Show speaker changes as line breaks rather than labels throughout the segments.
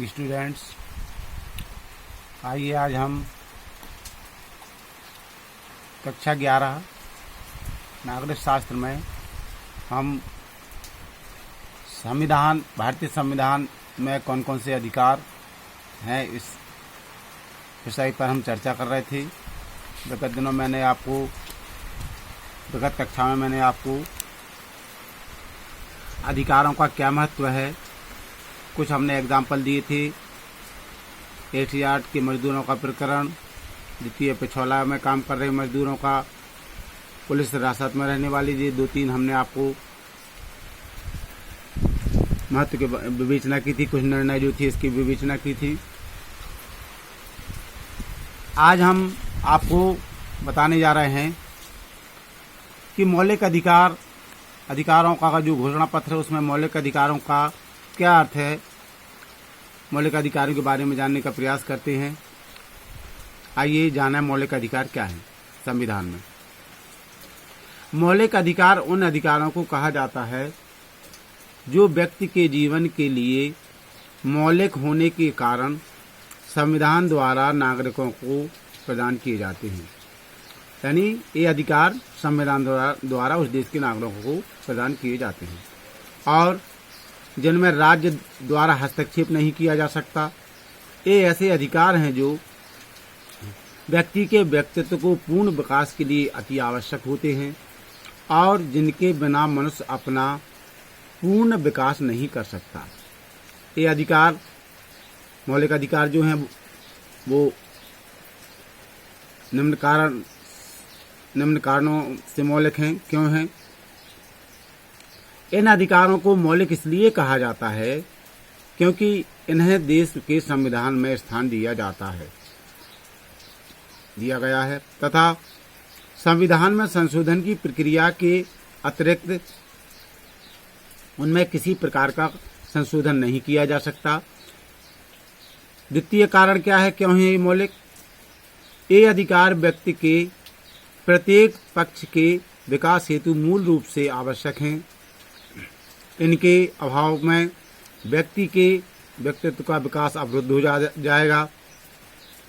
Morning students. आइए आज हम कक्षा 11 नागरिक शास्त्र में हम भारतीय संविधान में कौन कौन से अधिकार हैं इस विषय पर हम चर्चा कर रहे थे। विगत दिनों विगत कक्षा में मैंने आपको अधिकारों का क्या महत्व है, कुछ हमने एग्जाम्पल दिए थे। 108 के मजदूरों का प्रकरण, द्वितीय पिछौला में काम कर रहे मजदूरों का, पुलिस हिरासत में रहने वाली, ये 2-3 हमने आपको महत्व की विवेचना की थी, कुछ निर्णय जो थी इसकी विवेचना की थी। आज हम आपको बताने जा रहे हैं कि मौलिक अधिकारों का जो घोषणा पत्र है उसमें मौलिक अधिकारों का क्या अर्थ है। मौलिक अधिकारों के बारे में जानने का प्रयास करते हैं। आइए जाना मौलिक अधिकार क्या है। संविधान में मौलिक अधिकार उन अधिकारों को कहा जाता है जो व्यक्ति के जीवन के लिए मौलिक होने के कारण संविधान द्वारा नागरिकों को प्रदान किए जाते हैं। यानी ये अधिकार संविधान द्वारा उस देश के नागरिकों को प्रदान किए जाते हैं और जिनमें राज्य द्वारा हस्तक्षेप नहीं किया जा सकता। ये ऐसे अधिकार हैं जो व्यक्ति के व्यक्तित्व को पूर्ण विकास के लिए अति आवश्यक होते हैं और जिनके बिना मनुष्य अपना पूर्ण विकास नहीं कर सकता। ये अधिकार मौलिक अधिकार जो हैं वो निम्न कारणों से मौलिक हैं। क्यों हैं? इन अधिकारों को मौलिक इसलिए कहा जाता है क्योंकि इन्हें देश के संविधान में स्थान दिया गया है तथा संविधान में संशोधन की प्रक्रिया के अतिरिक्त उनमें किसी प्रकार का संशोधन नहीं किया जा सकता। द्वितीय कारण क्या है, क्यों है ये मौलिक? ये अधिकार व्यक्ति के प्रत्येक पक्ष के विकास हेतु मूल रूप से आवश्यक हैं। इनके अभाव में व्यक्ति के व्यक्तित्व का विकास अवरुद्ध हो जाएगा।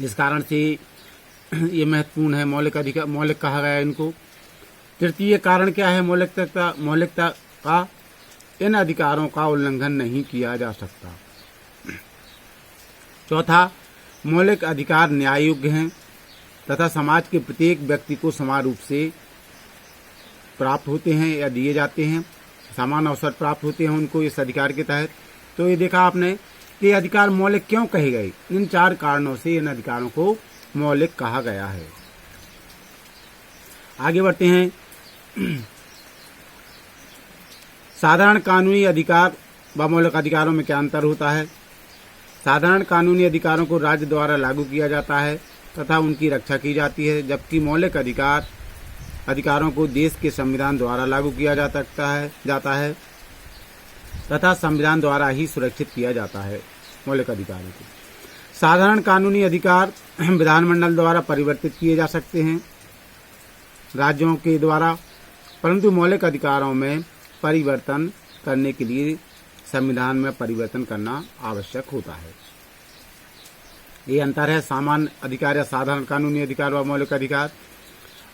जिस कारण से ये महत्वपूर्ण है, मौलिक कहा गया है इनको। तृतीय कारण क्या है मौलिकता का? इन अधिकारों का उल्लंघन नहीं किया जा सकता। चौथा, मौलिक अधिकार न्याय योग्य हैं तथा समाज के प्रत्येक व्यक्ति को समान रूप से प्राप्त होते हैं या दिए जाते हैं, समान अवसर प्राप्त होते हैं उनको इस अधिकार के तहत। तो ये देखा आपने कि अधिकार मौलिक क्यों कहे गए। इन 4 कारणों से इन अधिकारों को मौलिक कहा गया है। आगे बढ़ते हैं। साधारण कानूनी अधिकार व मौलिक अधिकारों में क्या अंतर होता है? साधारण कानूनी अधिकारों को राज्य द्वारा लागू किया जाता है तथा उनकी रक्षा की जाती है, जबकि मौलिक अधिकारों को देश के संविधान द्वारा लागू किया जाता है तथा संविधान द्वारा ही सुरक्षित किया जाता है। मौलिक अधिकारों को साधारण कानूनी अधिकार विधानमंडल द्वारा परिवर्तित किए जा सकते हैं राज्यों के द्वारा, परंतु मौलिक अधिकारों में परिवर्तन करने के लिए संविधान में परिवर्तन करना आवश्यक होता है। ये अंतर है सामान्य अधिकार या साधारण कानूनी अधिकार व मौलिक अधिकार।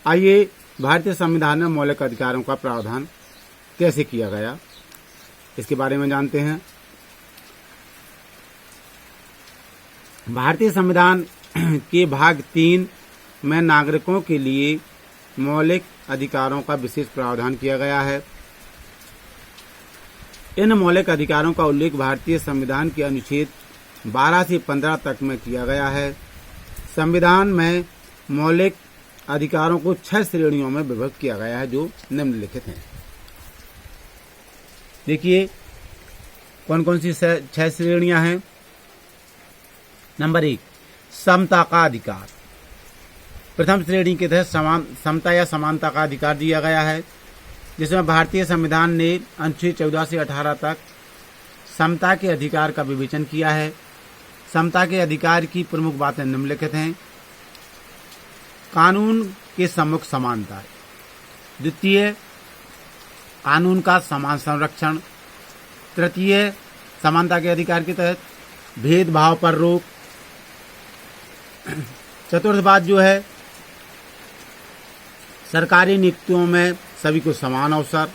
आइए भारतीय संविधान में मौलिक अधिकारों का प्रावधान कैसे किया गया इसके बारे में जानते हैं। भारतीय संविधान के भाग 3 में नागरिकों के लिए मौलिक अधिकारों का विशेष प्रावधान किया गया है। इन मौलिक अधिकारों का उल्लेख भारतीय संविधान के अनुच्छेद 12 से 15 तक में किया गया है। संविधान में मौलिक अधिकारों को 6 श्रेणियों में विभक्त किया गया है जो निम्नलिखित हैं। देखिए कौन कौन सी 6 श्रेणियां हैं। नंबर 1, समता का अधिकार। प्रथम श्रेणी के तहत समता या समानता का अधिकार दिया गया है, जिसमें भारतीय संविधान ने अनुच्छेद 14 से 18 तक समता के अधिकार का विवेचन किया है। समता के अधिकार की प्रमुख बातें निम्नलिखित हैं। कानून के सम्मुख समानता। द्वितीय, कानून का समान संरक्षण। तृतीय, समानता के अधिकार के तहत भेदभाव पर रोक। चतुर्थ बात जो है, सरकारी नियुक्तियों में सभी को समान अवसर।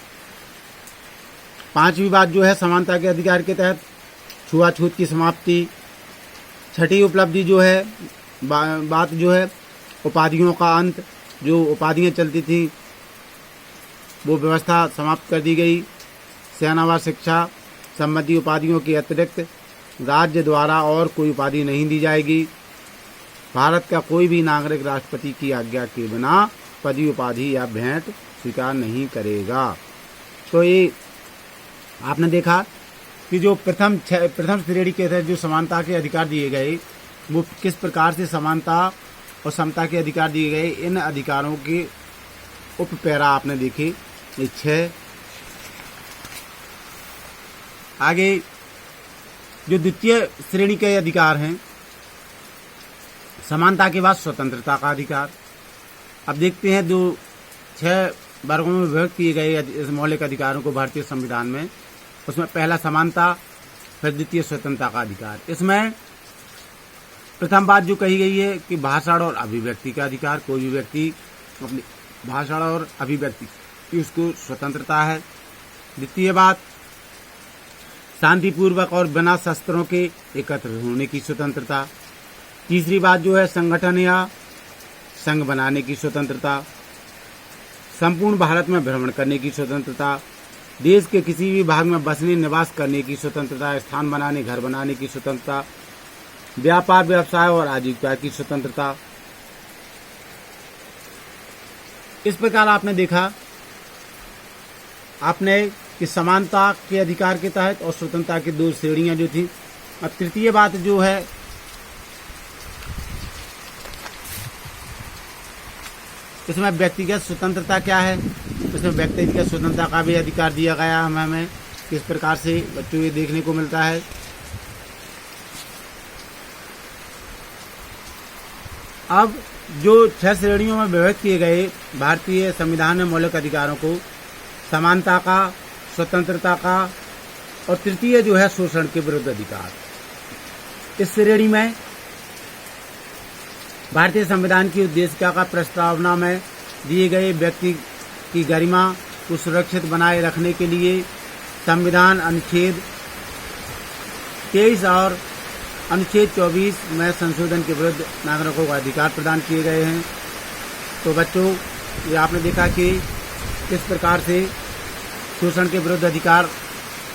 पांचवी बात जो है, समानता के अधिकार के तहत छुआछूत की समाप्ति। छठी उपलब्धि जो है, बात जो है, उपाधियों का अंत। जो उपाधियां चलती थी वो व्यवस्था समाप्त कर दी गई। सेना व शिक्षा संबंधी उपाधियों के अतिरिक्त राज्य द्वारा और कोई उपाधि नहीं दी जाएगी। भारत का कोई भी नागरिक राष्ट्रपति की आज्ञा के बिना पदवी, उपाधि या भेंट स्वीकार नहीं करेगा। तो ये आपने देखा कि जो प्रथम श्रेणी के तहत जो समानता के अधिकार दिए गए, वो किस प्रकार से समानता और समता के अधिकार दिए गए। इन अधिकारों के उप पैरा आपने देखे, ये 6। आगे जो द्वितीय श्रेणी के अधिकार हैं, समानता के बाद स्वतंत्रता का अधिकार। अब देखते हैं जो 6 वर्गों में विभक्त किए गए इस मौलिक अधिकारों को भारतीय संविधान में। उसमें पहला समानता, फिर द्वितीय स्वतंत्रता का अधिकार। इसमें प्रथम बात जो कही गई है कि भाषण और अभिव्यक्ति का अधिकार। कोई भी व्यक्ति अपनी भाषण और अभिव्यक्ति की उसको स्वतंत्रता है। द्वितीय बात, शांतिपूर्वक और बिना शस्त्रों के एकत्र होने की स्वतंत्रता। तीसरी बात जो है, संगठन या संघ बनाने की स्वतंत्रता। संपूर्ण भारत में भ्रमण करने की स्वतंत्रता। देश के किसी भी भाग में बसने, निवास करने की स्वतंत्रता। स्थान बनाने, घर बनाने की स्वतंत्रता। व्यापार, व्यवसाय और आजीविका की स्वतंत्रता। इस प्रकार आपने देखा कि समानता के अधिकार के तहत और स्वतंत्रता की 2 श्रेणियां जो थी। अब तृतीय बात जो है, इसमें व्यक्तिगत स्वतंत्रता क्या है। इसमें व्यक्तिगत स्वतंत्रता का भी अधिकार दिया गया हमें किस प्रकार से बच्चों ये देखने को मिलता है। अब जो 6 श्रेणियों में विभक्त किए गए भारतीय संविधान में मौलिक अधिकारों को, समानता का, स्वतंत्रता का और तृतीय जो है शोषण के विरुद्ध अधिकार। इस श्रेणी में भारतीय संविधान की उद्देशिका का प्रस्तावना में दिए गए व्यक्ति की गरिमा को सुरक्षित बनाए रखने के लिए संविधान अनुच्छेद 23 और अनुच्छेद 24 में संशोधन के विरुद्ध नागरिकों को अधिकार प्रदान किए गए हैं। तो बच्चों, ये आपने देखा कि किस प्रकार से शोषण के विरुद्ध अधिकार,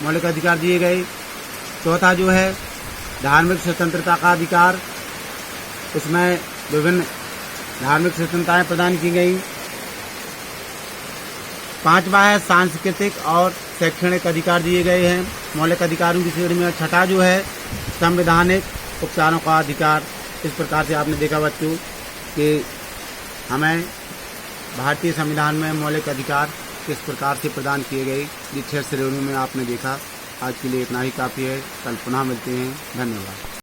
मौलिक अधिकार दिए गए। चौथा जो है धार्मिक स्वतंत्रता का अधिकार, उसमें विभिन्न धार्मिक स्वतंत्रताएं प्रदान की गई। 5वां है सांस्कृतिक और शैक्षणिक अधिकार दिए गए हैं मौलिक अधिकारों की श्रेणी में। छठा जो है संवैधानिक उपचारों का अधिकार। इस प्रकार से आपने देखा बच्चों कि हमें भारतीय संविधान में मौलिक अधिकार किस प्रकार से प्रदान किए गए। ये 6 श्रेणियों में आपने देखा। आज के लिए इतना ही काफ़ी है। कल पुनः मिलते हैं। धन्यवाद।